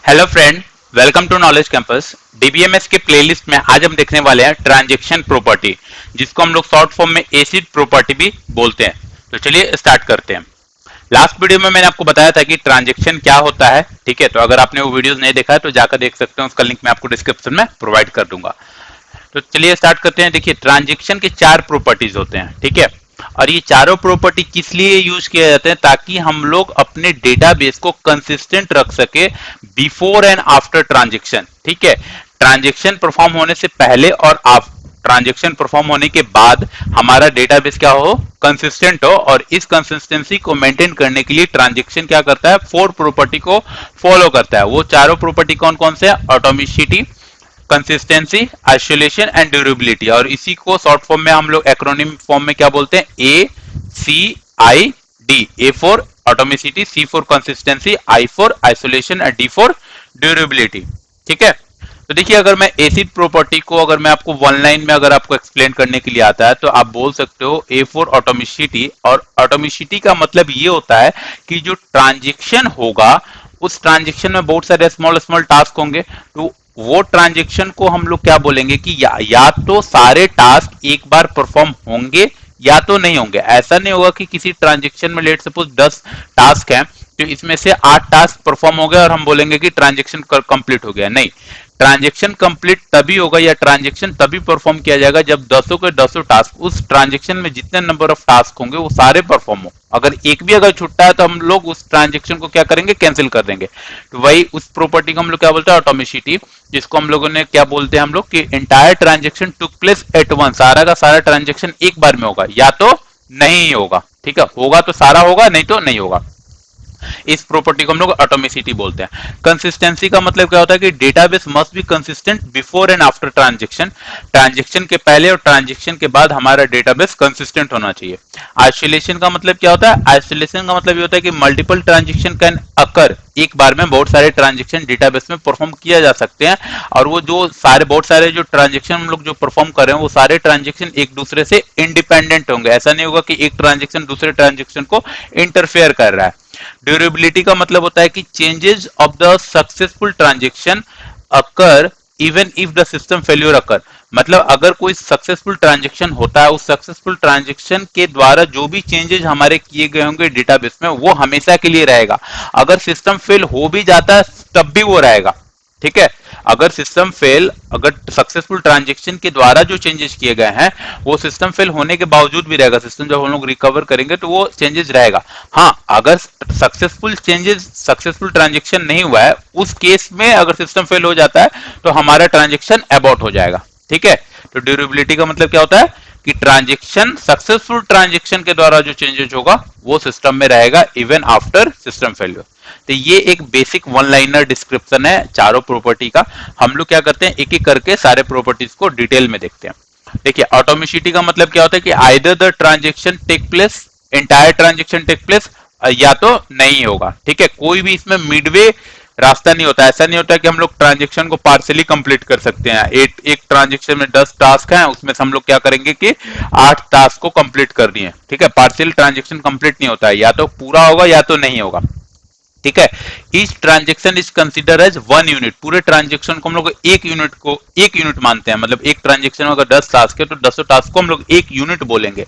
Hello friend, welcome to knowledge campus. DBMS के playlist में आज हम देखने वाले हैं ट्रांजैक्शन प्रॉपर्टी, जिसको हम लोग शॉर्ट फॉर्म में एसिड प्रॉपर्टी भी बोलते हैं। तो चलिए स्टार्ट करते हैं। लास्ट वीडियो में मैंने आपको बताया था कि ट्रांजैक्शन क्या होता है। ठीक है, तो अगर आपने वो वीडियोस नहीं देखा है तो जाकर देख सकते हैं, उसका लिंक मैं आपको डिस्क्रिप्शन में प्रोवाइड कर दूंगा। तो चलिए स्टार्ट करते हैं। देखिए, ट्रांजैक्शन के 4 प्रॉपर्टीज होते हैं। ठीक है, और ये चारों प्रॉपर्टी किस लिए यूज किए जाते हैं, ताकि हम लोग अपने डेटाबेस को कंसिस्टेंट रख सके बिफोर एंड आफ्टर ट्रांजैक्शन। ठीक है, ट्रांजैक्शन परफॉर्म होने से पहले और ट्रांजैक्शन परफॉर्म होने के बाद हमारा डेटाबेस क्या हो, कंसिस्टेंट हो। और इस कंसिस्टेंसी को मेंटेन करने के लिए ट्रांजैक्शन क्या करता है, 4 प्रॉपर्टी को फॉलो करता है। वो चारों प्रॉपर्टी कौन कौन से है? Atomicity, consistency, isolation and durability. और इसी को शॉर्ट फॉर्म में हम लोग एक्रोनिम फॉर्म में क्या बोलते हैं? ACID। A for atomicity, C for consistency, I for isolation and D for durability. ठीक है, तो देखिए, अगर मैं एसिड प्रॉपर्टी को अगर मैं आपको वन लाइन में अगर आपको एक्सप्लेन करने के लिए आता है तो आप बोल सकते हो A फॉर ऑटोमेसिटी। और ऑटोमेसिटी का मतलब ये होता है कि जो ट्रांजैक्शन होगा उस ट्रांजैक्शन में बहुत सारे स्मॉल स्मॉल टास्क होंगे। तो वो ट्रांजैक्शन को हम लोग क्या बोलेंगे कि या तो सारे टास्क एक बार परफॉर्म होंगे या तो नहीं होंगे। ऐसा नहीं होगा कि किसी ट्रांजैक्शन में लेट सपोज 10 टास्क हैं तो इसमें से 8 टास्क परफॉर्म हो गए और हम बोलेंगे कि ट्रांजैक्शन कंप्लीट हो गया। नहीं, ट्रांजैक्शन कंप्लीट तभी होगा या ट्रांजैक्शन तभी परफॉर्म किया जाएगा जब 10 के 10 टास्क, उस ट्रांजैक्शन में जितने नंबर ऑफ टास्क होंगे वो सारे परफॉर्म हो। अगर एक भी अगर छुट्टा है तो हम लोग उस ट्रांजैक्शन को क्या करेंगे, कैंसिल कर देंगे। तो वही उस प्रॉपर्टी को हम लोग क्या बोलते हैं, ऑटोमेसिटी, जिसको हम लोगों ने क्या बोलते हैं हम लोग कि entire transaction took place at once. सारा का सारा ट्रांजैक्शन एक बार में होगा या तो नहीं होगा। ठीक है, होगा तो सारा होगा, नहीं तो नहीं होगा। इस प्रॉपर्टी को हम लोग ऑटोमेसिटी बोलते हैं। कंसिस्टेंसी का मतलब क्या होता है कि database must be consistent before and after transaction. Transaction के पहले और ट्रांजैक्शन के बाद हमारा डेटाबेस कंसिस्टेंट होना चाहिए। आइसोलेशन का मतलब क्या होता है? आइसोलेशन का मतलब ये होता है कि मल्टीपल ट्रांजैक्शन कैन अकर। एक बार में बहुत सारे ट्रांजैक्शन डेटाबेस में परफॉर्म किया जा सकते हैं और वो जो सारे बहुत सारे जो ट्रांजैक्शन हम लोग जो परफॉर्म कर रहे हैं वो सारे ट्रांजैक्शन एक दूसरे से इंडिपेंडेंट होंगे। ऐसा नहीं होगा कि एक ट्रांजैक्शन दूसरे ट्रांजैक्शन को इंटरफेयर कर रहा है। ड्यूरेबिलिटी का मतलब होता है कि changes of the successful transaction occur even if the system failure occur. मतलब अगर कोई सक्सेसफुल ट्रांजैक्शन होता है, उस सक्सेसफुल ट्रांजैक्शन के द्वारा जो भी चेंजेस हमारे किए गए होंगे डेटाबेस में वो हमेशा के लिए रहेगा। अगर सिस्टम फेल हो भी जाता है तब भी वो रहेगा। ठीक है, अगर सिस्टम फेल, अगर सक्सेसफुल ट्रांजैक्शन के द्वारा जो चेंजेस किए गए हैं वो सिस्टम फेल होने के बावजूद भी रहेगा। सिस्टम जब हम लोग रिकवर करेंगे तो वो चेंजेस रहेगा। हाँ, अगर सक्सेसफुल ट्रांजैक्शन नहीं हुआ है उस केस में अगर सिस्टम फेल हो जाता है तो हमारा ट्रांजैक्शन अबॉर्ट हो जाएगा। ठीक है, तो ड्यूरेबिलिटी का मतलब क्या होता है कि ट्रांजैक्शन, सक्सेसफुल ट्रांजैक्शन के द्वारा जो चेंजेस होगा वो सिस्टम में रहेगा इवन आफ्टर सिस्टम फेल्यूर। तो ये एक बेसिक वन लाइनर डिस्क्रिप्शन है चारों प्रॉपर्टी का। हम लोग क्या करते हैं, एक एक करके सारे प्रॉपर्टीज को डिटेल में देखते हैं। देखिए, ऑटोमेसिटी का मतलब क्या होता है कि either the transaction take place, entire transaction take place, या तो नहीं होगा। ठीक है, कोई भी इसमें मिडवे रास्ता नहीं होता। ऐसा नहीं होता कि हम लोग ट्रांजैक्शन को पार्शियली कंप्लीट कर सकते हैं। एक ट्रांजैक्शन में 10 टास्क हैं, उसमें से हम लोग क्या करेंगे कि 8 टास्क को कंप्लीट कर दिए। ठीक है, पार्शियल ट्रांजैक्शन कंप्लीट नहीं होता है, या तो पूरा होगा या तो नहीं होगा। ठीक है, each transaction is consider as 1 unit. पूरे ट्रांजैक्शन को हम लोग एक यूनिट मानते हैं। मतलब एक ट्रांजैक्शन में अगर 10 टास्क है तो 10 टास्क को हम लोग एक यूनिट बोलेंगे।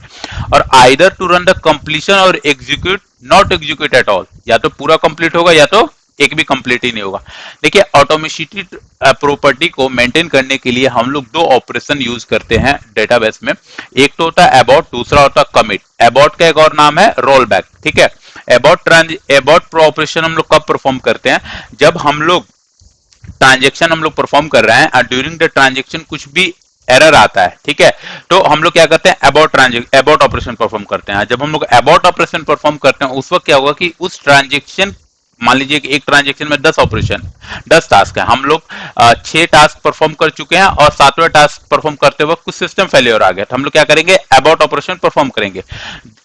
और either to run the completion और execute, not execute at all. या तो पूरा कंप्लीट होगा या तो एक भी कंप्लीट ही नहीं होगा। देखिए, ऑटोमेसिटी प्रॉपर्टी को मेंटेन करने के लिए हम लोग 2 ऑपरेशन यूज करते हैं डेटाबेस में। एक तो होता है अबॉर्ट, दूसरा होता है कमिट। अबॉर्ट का एक और नाम है रोल बैक। ठीक है, अबॉर्ट ऑपरेशन हम लोग कब परफॉर्म करते हैं, जब हम लोग ट्रांजैक्शन हम लोग परफॉर्म कर रहे हैं और ड्यूरिंग द ट्रांजैक्शन कुछ भी एरर आता है। ठीक है, तो हम लोग क्या करते हैं, अबॉर्ट ऑपरेशन परफॉर्म करते हैं। जब हम लोग अबॉर्ट ऑपरेशन परफॉर्म करते हैं उस वक्त क्या होगा कि उस ट्रांजैक्शन, मान लीजिए कि एक ट्रांजैक्शन में 10 टास्क है, हम लोग 6 टास्क परफॉर्म कर चुके हैं और 7वां टास्क परफॉर्म करते वक्त कुछ सिस्टम फेलियर आ गया, तो हम लोग क्या करेंगे, अबॉर्ट ऑपरेशन परफॉर्म करेंगे।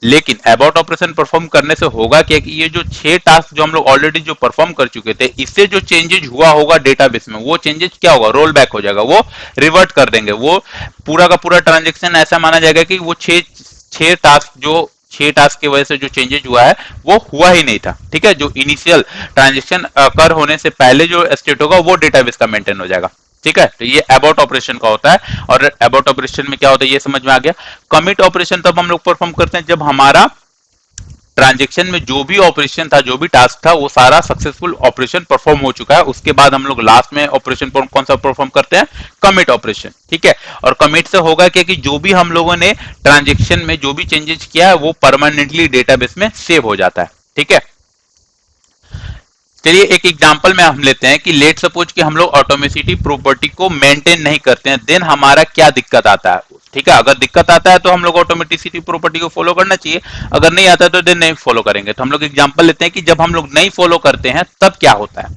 लेकिन अबॉर्ट ऑपरेशन परफॉर्म करने से होगा क्या कि ये जो 6 टास्क जो हम लोग ऑलरेडी जो परफॉर्म कर चुके थे, इससे जो चेंजेस हुआ होगा डेटाबेस में, वो चेंजेस क्या होगा, रोल बैक हो जाएगा, वो रिवर्ट कर देंगे। वो पूरा का पूरा ट्रांजेक्शन ऐसा माना जाएगा कि वो 6 टास्क जो 6 टास्क की वजह से जो चेंजेस हुआ है वो हुआ ही नहीं था। ठीक है, जो इनिशियल ट्रांजेक्शन कर होने से पहले जो स्टेट होगा वो डेटाबेस का मेंटेन हो जाएगा। ठीक है, तो ये अबाउट ऑपरेशन का होता है। और अबाउट ऑपरेशन में क्या होता है ये समझ में आ गया। कमिट ऑपरेशन तब हम लोग परफॉर्म करते हैं जब हमारा ट्रांजेक्शन में जो भी ऑपरेशन था, जो भी टास्क था, वो सारा सक्सेसफुल ऑपरेशन परफॉर्म हो चुका है। उसके बाद हम लोग लास्ट में ऑपरेशन कौन सा परफॉर्म करते हैं, कमिट ऑपरेशन। ठीक है, और कमिट से होगा क्या कि जो भी हम लोगों ने ट्रांजेक्शन में जो भी चेंजेस किया है वो परमानेंटली डेटाबेस में सेव हो जाता है। ठीक है, चलिए एक एग्जांपल में हम लेते हैं कि लेट सपोज कि हम लोग ऑटोमेसिटी प्रॉपर्टी को मेंटेन नहीं करते हैं, देन हमारा क्या दिक्कत आता है। ठीक है, अगर दिक्कत आता है तो हम लोग ऑटोमेटिसिटी प्रॉपर्टी को फॉलो करना चाहिए, अगर नहीं आता है तो देन नहीं फॉलो करेंगे। तो हम लोग एग्जांपल लेते हैं कि जब हम लोग नहीं फॉलो करते हैं तब क्या होता है।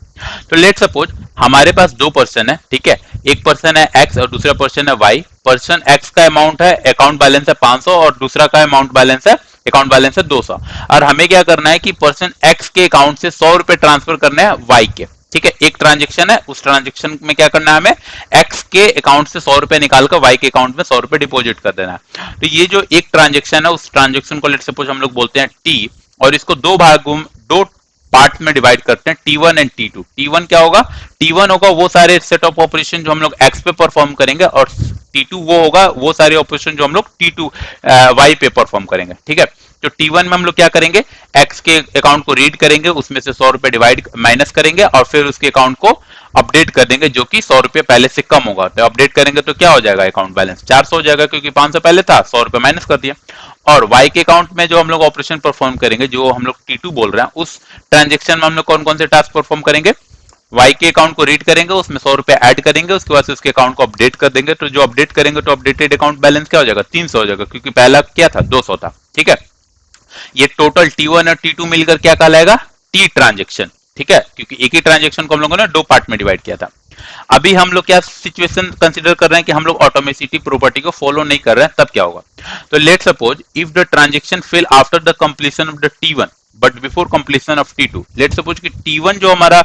तो लेट सपोज हमारे पास दो पर्सन है। ठीक है, एक पर्सन है एक्स और दूसरा पर्सन है वाई। पर्सन एक्स का अमाउंट है, अकाउंट बैलेंस है 500 और दूसरा का अमाउंट बैलेंस है, अकाउंट बैलेंस है 200। और हमें क्या करना है कि पर्सन एक्स के अकाउंट से 100 रुपए ट्रांसफर करने हैं वाई के। ठीक है, एक ट्रांजेक्शन है, उस ट्रांजेक्शन में क्या करना है हमें, एक्स के अकाउंट से 100 रुपए निकालकर वाई के अकाउंट में 100 रुपए डिपॉजिट कर देना है। तो ये जो एक ट्रांजेक्शन है उस ट्रांजेक्शन को लेट सपोज हम लोग बोलते हैं टी, और इसको दो पार्ट में डिवाइड करते हैं, T1 एंड T2। T1 क्या होगा, T1 होगा वो सारे सेट ऑफ ऑपरेशन जो हम लोग एक्स पे परफॉर्म करेंगे, और T2 वो होगा वो सारे ऑपरेशन जो हम लोग T2 वाई पे परफॉर्म करेंगे। ठीक है, तो T1 में हम लोग क्या करेंगे, एक्स के अकाउंट को रीड करेंगे, उसमें से 100 रुपए डिवाइड माइनस करेंगे और फिर उसके अकाउंट को अपडेट कर देंगे जो कि 100 रुपए पहले से कम होगा। तो अपडेट करेंगे तो क्या हो जाएगा, अकाउंट बैलेंस 400 हो जाएगा, क्योंकि 500 पहले था, 100 रुपए माइनस कर दिया। और वाई के अकाउंट में जो हम लोग ऑपरेशन परफॉर्म करेंगे, जो हम लोग T2 बोल रहे हैं, उस ट्रांजेक्शन में हम लोग कौन कौन से टास्क परफॉर्म करेंगे, वाई के अकाउंट को रीड करेंगे, उसमें 100 रुपए ऐड करेंगे, उसके बाद से उसके अकाउंट को अपडेट कर देंगे। तो जो अपडेट करेंगे तो अपडेटेड अकाउंट बैलेंस क्या हो जाएगा, 300 हो जाएगा, क्योंकि पहला क्या था, 200 था। ठीक है, ये टोटल T1 और T2 मिलकर क्या कहलाएगा, टी ट्रांजेक्शन। ठीक है, क्योंकि एक ही ट्रांजेक्शन को हम लोगों ने दो पार्ट में डिवाइड किया था। अभी हम लोग क्या सिचुएशन कंसीडर कर रहे हैं कि हम लोग ऑटोमेसिटी प्रॉपर्टी को फॉलो नहीं कर रहे हैं, तब क्या होगा। तो let suppose if the transaction fail after the completion of the T1 but before completion of T2। Let suppose कि T1 जो हमारा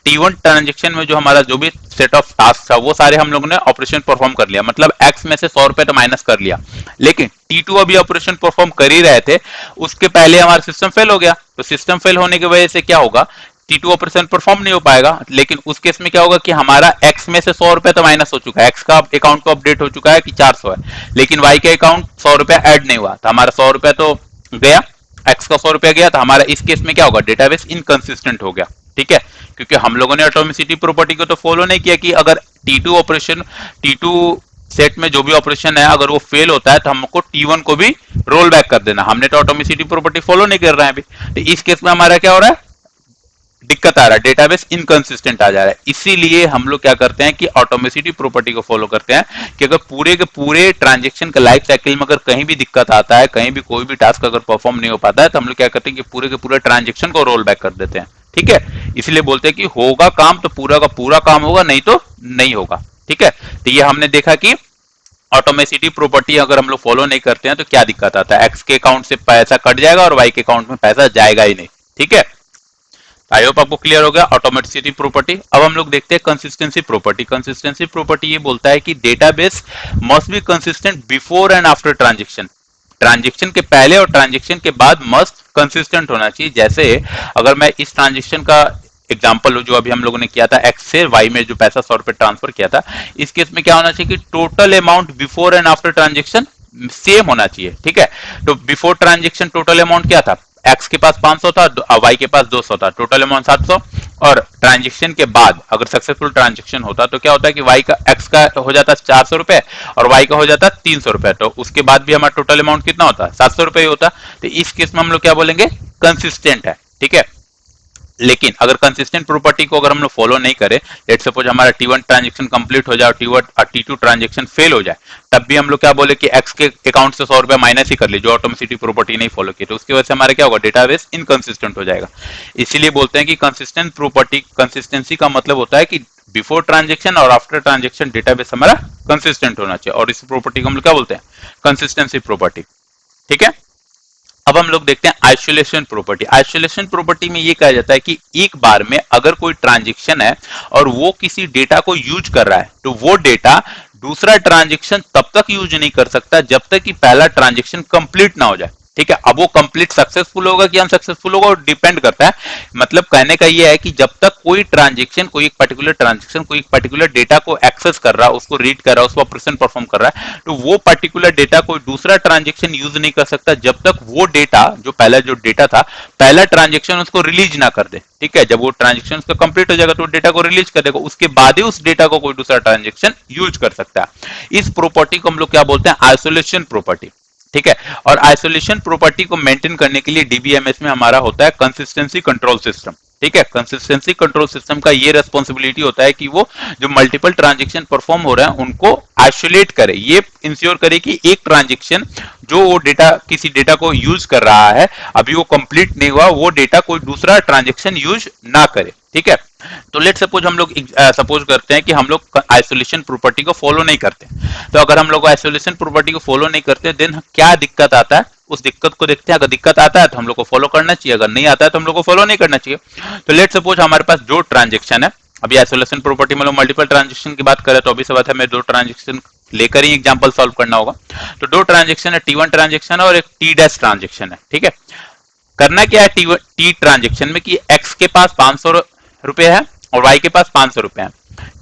T1 ट्रांजेक्शन में जो हमारा जो भी सेट ऑफ टास्क था वो सारे हम लोगों ने ऑपरेशन परफॉर्म कर लिया, मतलब एक्स में से 100 रुपए तो माइनस कर लिया, लेकिन T2 अभी ऑपरेशन परफॉर्म कर ही रहे थे, उसके पहले हमारा सिस्टम फेल हो गया। तो सिस्टम फेल होने की वजह से क्या होगा, T2 ऑपरेशन परफॉर्म नहीं हो पाएगा। लेकिन उस केस में क्या होगा कि हमारा एक्स में से 100 रुपए तो माइनस हो चुका है, एक्स का अकाउंट को अपडेट हो चुका है कि 400 है, लेकिन वाई के अकाउंट 100 रुपए ऐड नहीं हुआ, तो हमारा 100 रुपए तो गया, एक्स का 100 रुपया गया, तो हमारा इस केस में क्या होगा, डेटाबेस इनकंसिस्टेंट हो गया। ठीक है, क्योंकि हम लोगों ने ऑटोमेसिटी प्रॉपर्टी को तो फॉलो नहीं किया कि अगर T2 सेट में जो भी ऑपरेशन है अगर वो फेल होता है तो हमको T1 को भी रोल बैक कर देना। हमने तो ऑटोमेसिटी प्रॉपर्टी फॉलो नहीं कर रहे हैं अभी, तो इस केस में हमारा क्या हो रहा है, दिक्कत आ रहा है, डेटाबेस इनकंसिस्टेंट आ जा रहा है। इसीलिए हम लोग क्या करते हैं कि ऑटोमेसिटी प्रॉपर्टी को फॉलो करते हैं कि अगर पूरे के पूरे ट्रांजेक्शन के लाइफ साइकिल में अगर कहीं भी दिक्कत आता है, कहीं भी कोई भी टास्क अगर परफॉर्म नहीं हो पाता है, तो हम लोग क्या करते हैं कि पूरे के पूरे ट्रांजेक्शन को रोल बैक कर देते हैं। ठीक है, इसलिए बोलते हैं कि होगा काम तो पूरा का पूरा काम होगा, नहीं तो नहीं होगा। ठीक है, तो ये हमने देखा कि ऑटोमेसिटी प्रॉपर्टी अगर हम लोग फॉलो नहीं करते हैं तो क्या दिक्कत आता है, एक्स के अकाउंट से पैसा कट जाएगा और वाई के अकाउंट में पैसा जाएगा ही नहीं। ठीक है, आई होप आपको क्लियर हो गया ऑटोमेटिसिटी प्रॉपर्टी। अब हम लोग देखते हैं कंसिस्टेंसी प्रॉपर्टी। कंसिस्टेंसी प्रॉपर्टी ये बोलता है कि database must be consistent before and after transaction. Transaction के पहले और ट्रांजेक्शन के बाद मस्ट कंसिस्टेंट होना चाहिए। जैसे अगर मैं इस ट्रांजेक्शन का एग्जाम्पल जो अभी हम लोगों ने किया था, एक्स से वाई में जो पैसा 100 रुपए ट्रांसफर किया था, इस केस में क्या होना चाहिए कि total amount before and after transaction same होना चाहिए। ठीक है, तो बिफोर ट्रांजेक्शन टोटल अमाउंट क्या था, एक्स के पास 500 था, वाई के पास 200 था, टोटल अमाउंट 700। और ट्रांजेक्शन के बाद अगर सक्सेसफुल ट्रांजेक्शन होता तो क्या होता है कि वाई का एक्स का हो जाता 400 रुपए और वाई का हो जाता 300 रुपए, तो उसके बाद भी हमारा टोटल अमाउंट कितना होता है, 700 रुपए ही होता। तो इस केस में हम लोग क्या बोलेंगे, कंसिस्टेंट है। ठीक है, लेकिन अगर कंसिस्टेंट प्रॉपर्टी को अगर हम लोग फॉलो नहीं करें, लेट सपोज हमारा T1 ट्रांजेक्शन कंप्लीट हो जाए और T2 ट्रांजेक्शन फेल हो जाए, तब भी हम लोग क्या बोले कि एक्स के अकाउंट से 100 रुपया माइनस ही कर ली, जो ऑटोमेसिटी प्रॉपर्टी नहीं फॉलो की, तो उसकी वजह से हमारा क्या होगा, डेटाबेस इनकंसिस्टेंट हो जाएगा। इसीलिए बोलते हैं कि कंसिस्टेंट प्रॉपर्टी, कंसिस्टेंसी का मतलब होता है कि बिफोर ट्रांजेक्शन और आफ्टर ट्रांजेक्शन डेटाबेस हमारा कंसिस्टेंट होना चाहिए, और इस प्रॉपर्टी को हम लोग क्या बोलते हैं, कंसिस्टेंसी प्रॉपर्टी। ठीक है, अब हम लोग देखते हैं आइसोलेशन प्रॉपर्टी। आइसोलेशन प्रॉपर्टी में ये कहा जाता है कि एक बार में अगर कोई ट्रांजेक्शन है और वो किसी डेटा को यूज कर रहा है, तो वो डेटा दूसरा ट्रांजेक्शन तब तक यूज नहीं कर सकता जब तक कि पहला ट्रांजेक्शन कंप्लीट ना हो जाए। ठीक है, अब वो कंप्लीट सक्सेसफुल होगा कि अनसक्सेसफुल होगा, वो डिपेंड करता है। मतलब कहने का ये है कि जब तक कोई ट्रांजेक्शन, कोई एक पर्टिकुलर ट्रांजेक्शन कोई एक पर्टिकुलर डेटा को एक्सेस कर रहा है, उसको रीड कर रहा है, उसको ऑपरेशन परफॉर्म कर रहा है, तो वो पर्टिकुलर डेटा कोई दूसरा ट्रांजेक्शन यूज नहीं कर सकता जब तक वो डेटा, जो पहला जो डेटा था, पहला ट्रांजेक्शन उसको रिलीज ना कर दे। ठीक है, जब वो ट्रांजेक्शन उसका कंप्लीट हो जाएगा तो डेटा को रिलीज कर देगा, उसके बाद ही उस डेटा को कोई दूसरा ट्रांजेक्शन यूज कर सकता है। इस प्रॉपर्टी को हम लोग क्या बोलते हैं? Isolation property. ठीक है, और आइसोलेशन प्रॉपर्टी को मेंटेन करने के लिए डीबीएमएस में हमारा होता है कंसिस्टेंसी कंट्रोल सिस्टम। ठीक है, कंसिस्टेंसी कंट्रोल सिस्टम का ये रेस्पॉन्सिबिलिटी होता है कि वो जो मल्टीपल ट्रांजेक्शन परफॉर्म हो रहे हैं उनको आइसोलेट करे, ये इंश्योर करे कि एक ट्रांजेक्शन जो वो डेटा, किसी डेटा को यूज कर रहा है, अभी वो कंप्लीट नहीं हुआ, वो डेटा कोई दूसरा ट्रांजेक्शन यूज ना करे। ठीक है, तो लेट सपोज हम लोग सपोज करते हैं कि हम लोग आइसोलेशन प्रॉपर्टी को फॉलो नहीं करते। तो अगर हम लोग आइसोलेशन प्रॉपर्टी को फॉलो नहीं करते, देन क्या दिक्कत आता है, उस दिक्कत को देखते हैं। अगर दिक्कत आता है तो हम लोग को फॉलो करना चाहिए, अगर नहीं आता है तो हम लोग को फॉलो नहीं करना चाहिए। तो लेट सपोज हमारे पास जो ट्रांजेक्शन है, अभी आइसोलेशन प्रॉपर्टी में लोग मल्टीपल ट्रांजेक्शन की बात करें तो अभी से बात है, हमें दो ट्रांजेक्शन लेकर ही एग्जांपल सॉल्व करना होगा। तो दो ट्रांजेक्शन है, T1 ट्रांजेक्शन है और एक T डैश ट्रांजेक्शन है। ठीक है, करना क्या है टी ट्रांजेक्शन में कि एक्स के पास 500 रुपए है और वाई के पास 500 रुपए है।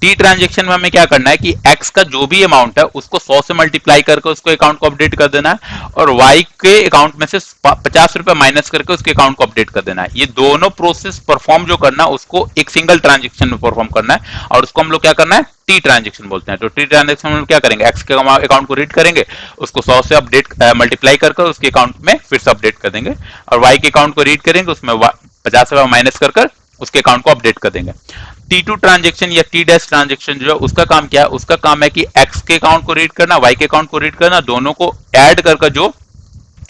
टी ट्रांजेक्शन में हमें क्या करना है कि एक्स का जो भी अमाउंट है उसको 100 से मल्टीप्लाई करके उसको अकाउंट को अपडेट कर देना है, और वाई के अकाउंट में से 50 रुपए माइनस करके उसके अकाउंट को अपडेट कर देना है। ये दोनों प्रोसेस परफॉर्म जो करना है उसको एक सिंगल ट्रांजेक्शन में परफॉर्म करना है, और उसको हम लोग क्या करना है? टी ट्रांजेक्शन बोलते हैं। तो टी ट्रांजेक्शन में क्या करेंगे? एक्स के अकाउंट को रीड करेंगे, उसको 100 से अपडेट मल्टीप्लाई करके उसके अकाउंट में फिर से अपडेट कर देंगे, और वाई के अकाउंट को रीड करेंगे, उसमें 50 रुपए माइनस कर उसके अकाउंट को अपडेट कर देंगे। T2 ट्रांजेक्शन या T डैश ट्रांजेक्शन जो है उसका काम क्या है? उसका काम है कि X के अकाउंट को रीड करना, Y के अकाउंट को रीड करना, दोनों को ऐड करके जो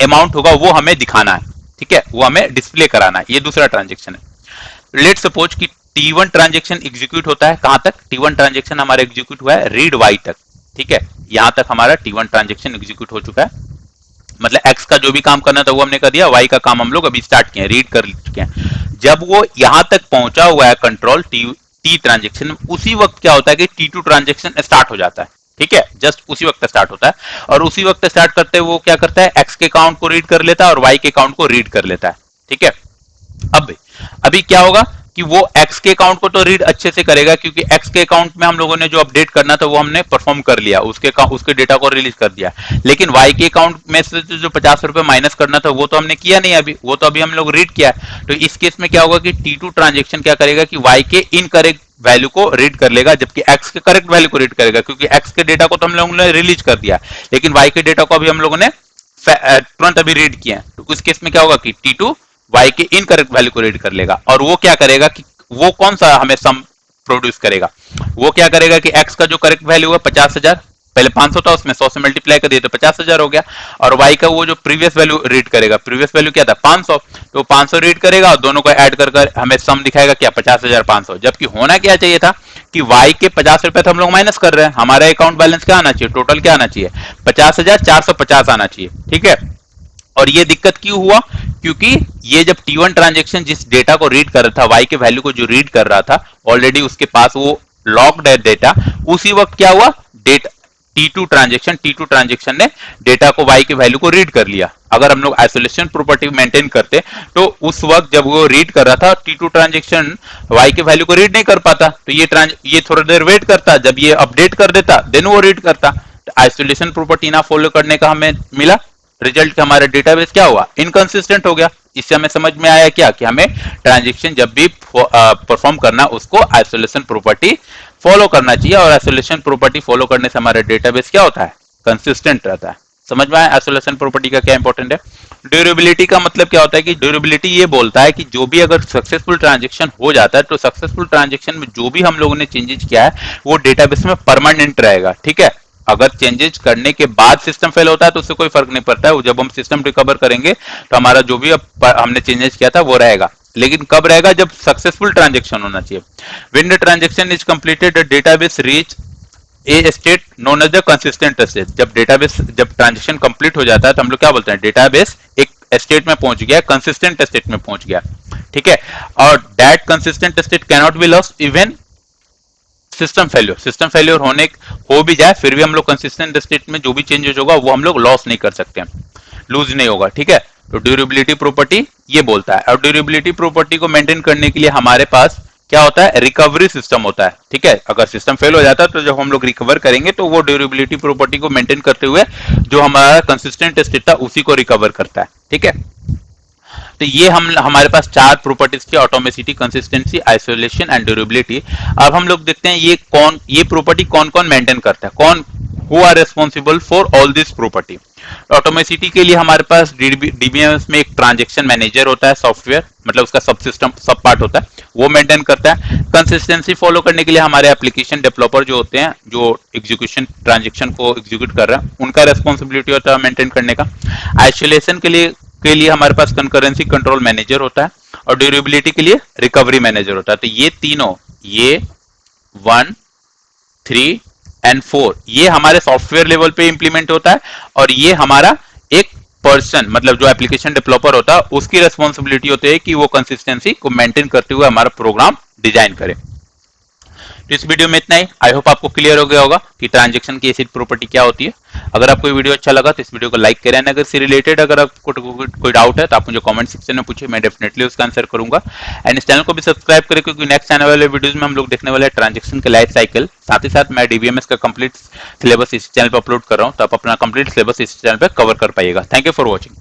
अमाउंट होगा वो हमें दिखाना है। ठीक है, वो हमें डिस्प्ले कराना है। ये दूसरा ट्रांजेक्शन है। लेट सपोज कि T1 ट्रांजेक्शन एग्जीक्यूट होता है कहां तक? T1 ट्रांजेक्शन हमारा एग्जीक्यूट हुआ है रीड Y तक। ठीक है, यहां तक हमारा T1 ट्रांजेक्शन एग्जीक्यूट हो चुका है, मतलब एक्स का जो भी काम करना था वो हमने कर दिया, वाई का काम हम लोग अभी स्टार्ट किए, रीड कर चुके हैं। जब वो यहां तक पहुंचा हुआ है कंट्रोल टी ट्रांजेक्शन, उसी वक्त क्या होता है कि T2 ट्रांजेक्शन स्टार्ट हो जाता है। ठीक है, जस्ट उसी वक्त स्टार्ट होता है, और उसी वक्त स्टार्ट करते हुए वो क्या करता है? एक्स के अकाउंट को रीड कर लेता है और वाई के अकाउंट को रीड कर लेता है। ठीक है, अब अभी क्या होगा कि वो एक्स के अकाउंट को तो रीड अच्छे से करेगा, क्योंकि एक्स के अकाउंट में हम लोगों ने जो अपडेट करना था वो हमने परफॉर्म कर लिया, उसके डेटा को रिलीज कर दिया। लेकिन वाई के अकाउंट में से जो 50 रुपए माइनस करना था वो तो हमने किया नहीं, अभी वो तो अभी हम लोग रीड किया। तो इस केस में क्या होगा कि T2 ट्रांजेक्शन क्या करेगा कि वाई के इनकरेक्ट वैल्यू को रीड कर लेगा, जबकि एक्स के करेक्ट वैल्यू को रीड करेगा, क्योंकि एक्स के डेटा को तो हम लोगों ने रिलीज कर दिया, लेकिन वाई के डेटा को अभी हम लोगों ने तुरंत अभी रीड किया। तो उस केस में क्या होगा कि T2 वाई के इनकरेक्ट वैल्यू को रीड कर लेगा, और वो क्या करेगा कि वो कौन सा हमें सम प्रोड्यूस करेगा? वो क्या करेगा कि एक्स का जो करेक्ट वैल्यू है 50,000, पहले 500 था, उसमें 100 से मल्टीप्लाई कर दिया तो 50,000 हो गया, और वाई का वो जो प्रीवियस वैल्यू रीड करेगा, प्रीवियस वैल्यू क्या था? 500, तो 500 रीड करेगा और दोनों को ऐड कर हमें सम दिखाएगा क्या? 50,500। जबकि होना क्या चाहिए था कि वाई के 50 रुपए तो हम लोग माइनस कर रहे हैं, हमारा अकाउंट बैलेंस क्या आना चाहिए? टोटल क्या आना चाहिए? 50,450 आना चाहिए। ठीक है, और ये दिक्कत क्यों हुआ? क्योंकि ये जब T1 ट्रांजेक्शन जिस डेटा को रीड कर रहा था, वाई के वैल्यू को जो रीड कर रहा था, ऑलरेडी उसके पास वो लॉक्ड है डेटा, उसी वक्त क्या हुआ? डेटा T2 ट्रांजेक्शन ने डेटा को वाई के वैल्यू को रीड कर लिया। अगर हम लोग आइसोलेशन प्रॉपर्टी मेंटेन करते तो उस वक्त जब वो रीड कर रहा था T2 ट्रांजेक्शन वाई के वैल्यू को रीड नहीं कर पाता, तो ये थोड़ी देर वेट करता, जब ये अपडेट कर देता देन वो रीड करता। आइसोलेशन प्रॉपर्टी ना फॉलो करने का हमें मिला रिजल्ट कि हमारा डेटाबेस क्या हुआ? इनकंसिस्टेंट हो गया। इससे हमें समझ में आया क्या कि हमें ट्रांजेक्शन जब भी परफॉर्म करना उसको आइसोलेशन प्रॉपर्टी फॉलो करना चाहिए, और आइसोलेशन प्रॉपर्टी फॉलो करने से हमारा डेटाबेस क्या होता है? कंसिस्टेंट रहता है। समझ में आया आइसोलेशन प्रॉपर्टी का क्या इंपॉर्टेंट है? ड्यूरेबिलिटी का मतलब क्या होता है कि ड्यूरेबिलिटी ये बोलता है कि जो भी अगर सक्सेसफुल ट्रांजेक्शन हो जाता है तो सक्सेसफुल ट्रांजेक्शन में जो भी हम लोगों ने चेंजेस किया है वो डेटाबेस में परमानेंट रहेगा। ठीक है, अगर चेंजेस करने के बाद सिस्टम फेल होता है तो उससे कोई फर्क नहीं पड़ता है, जब हम सिस्टम रिकवर करेंगे तो हमारा जो भी हमने चेंजेस किया था वो रहेगा। लेकिन कब रहेगा? जब सक्सेसफुल ट्रांजेक्शन होना चाहिए। When the transaction is completed the database reach a state known as the consistent state. जब ट्रांजेक्शन कंप्लीट हो जाता है तो हम लोग क्या बोलते हैं? डेटाबेस एक स्टेट में पहुंच गया, कंसिस्टेंट स्टेट में पहुंच गया। ठीक है, और that consistent state can not be lost even system failure हो भी जाए फिर भी हम लोग कंसिस्टेंट स्टेट में जो भी चेंजेस होगा वो हम लोग लॉस नहीं कर सकते, लूज नहीं होगा, ठीक है। तो ड्यूरेबिलिटी प्रॉपर्टी ये बोलता है, और ड्यूरेबिलिटी प्रॉपर्टी को मेंटेन करने के लिए हमारे पास क्या होता है, रिकवरी सिस्टम होता है, ठीक है। अगर सिस्टम फेल हो जाता है तो जब हम लोग रिकवर करेंगे तो वो ड्यूरेबिलिटी प्रॉपर्टी को मेंटेन करते हुए जो हमारा कंसिस्टेंट स्टेट था उसी को रिकवर करता है, ठीक है। तो ये हम हमारे पास चार प्रॉपर्टीज की, atomicity, consistency, isolation and durability. अब हम लोग देखते हैं ये प्रॉपर्टी कौन कौन मेंटेन करता है, कौन who are responsible for all this property. Atomicity के लिए हमारे पास डीबीएमएस में एक ट्रांजेक्शन मैनेजर होता है, सॉफ्टवेयर मतलब उसका सब सिस्टम सब पार्ट होता है, वो मेंटेन करता है। कंसिस्टेंसी फॉलो करने के लिए हमारे एप्लीकेशन डेवलपर जो होते हैं, जो एग्जीक्यूशन ट्रांजेक्शन को एग्जीक्यूट कर रहे हैं, उनका रेस्पॉन्सिबिलिटी होता है मेंटेन करने का। आइसोलेशन के लिए हमारे पास कंकरेंसी कंट्रोल मैनेजर होता है, और ड्यूरेबिलिटी के लिए रिकवरी मैनेजर होता है। तो ये तीनों, ये 1, 3 एंड 4 ये हमारे सॉफ्टवेयर लेवल पे इंप्लीमेंट होता है, और ये हमारा एक पर्सन मतलब जो एप्लीकेशन डेवलपर होता है उसकी रेस्पॉन्सिबिलिटी होती है कि वो कंसिस्टेंसी को मेंटेन करते हुए हमारा प्रोग्राम डिजाइन करे। तो इस वीडियो में इतना ही। आई होप आपको क्लियर हो गया होगा कि ट्रांजेक्शन की एसिड प्रॉपर्टी क्या होती है। अगर आपको ये वीडियो अच्छा लगा तो इस वीडियो को लाइक करें, अगर इससे रिलेटेड अगर आपको कोई डाउट है तो आप मुझे कमेंट सेक्शन में पूछिए, मैं डेफिनेटली उसका आंसर करूंगा। एंड इस चैनल को भी सब्सक्राइब करें क्योंकि नेक्स्ट आने वाले वीडियोज में हम लोग देखने वाले ट्रांजेक्शन के लाइफ साइकिल, साथ ही साथ मैं डीबीएमएस का कंप्लीट सिलेबस इस चैनल पर अपलोड कर रहा हूँ, तो आप अपना कंप्लीट सिलेबस इस चैनल पर कवर कर पाइएगा। Thank you for watching.